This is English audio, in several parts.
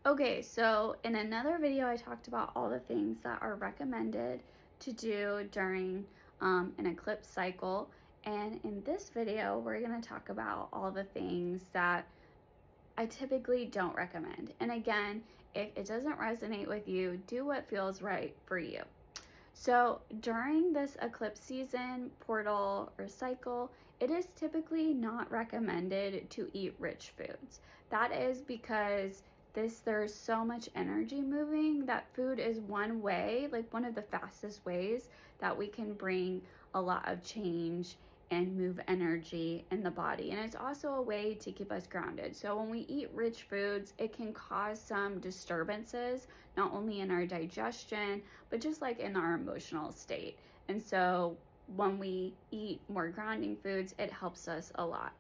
Okay, so in another video, I talked about all the things that are recommended to do during an eclipse cycle. And in this video, we're going to talk about all the things that I typically don't recommend. And again, if it doesn't resonate with you, do what feels right for you. So during this eclipse season, portal, or cycle, it is typically not recommended to eat rich foods. That is because there's so much energy moving that food is one way, like one of the fastest ways that we can bring a lot of change and move energy in the body. And it's also a way to keep us grounded. So when we eat rich foods, it can cause some disturbances, not only in our digestion, but just like in our emotional state. And so when we eat more grounding foods, it helps us a lot.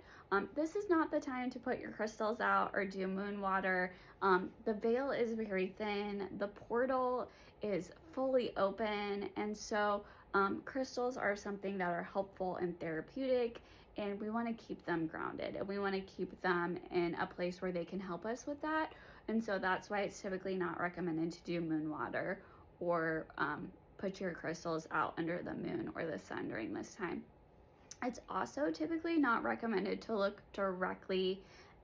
This is not the time to put your crystals out or do moon water. The veil is very thin. The portal is fully open. And so crystals are something that are helpful and therapeutic, and we want to keep them grounded, and we want to keep them in a place where they can help us with that. And so that's why it's typically not recommended to do moon water or put your crystals out under the moon or the sun during this time. It's also typically not recommended to look directly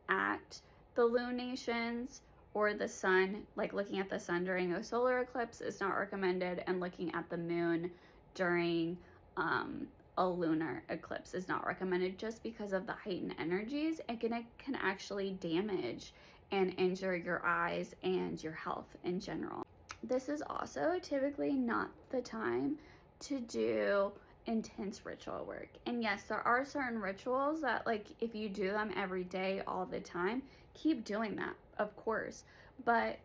at the lunations or the sun, like looking at the sun during a solar eclipse is not recommended, and looking at the moon during a lunar eclipse is not recommended, just because of the heightened energies. It can actually damage and injure your eyes and your health in general. This is also typically not the time to do intense ritual work. And yes, there are certain rituals that, like, if you do them every day all the time, keep doing that, of course. But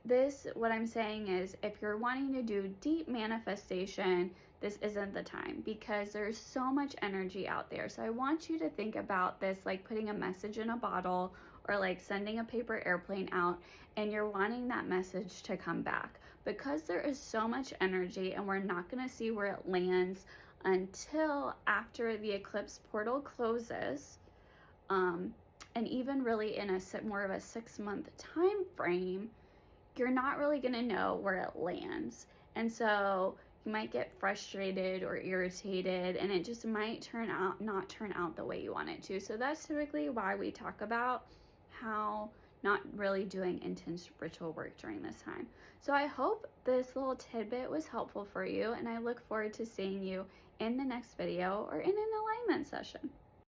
what I'm saying is, if you're wanting to do deep manifestation, this isn't the time, because there's so much energy out there. So I want you to think about this like putting a message in a bottle, or like sending a paper airplane out, and you're wanting that message to come back, because there is so much energy and we're not going to see where it lands until after the eclipse portal closes, and even really in more of a 6-month time frame, you're not really going to know where it lands. And so you might get frustrated or irritated, and it just might not turn out the way you want it to. So that's typically why we talk about how not really doing intense ritual work during this time. So I hope this little tidbit was helpful for you, and I look forward to seeing you in the next video or in an alignment session.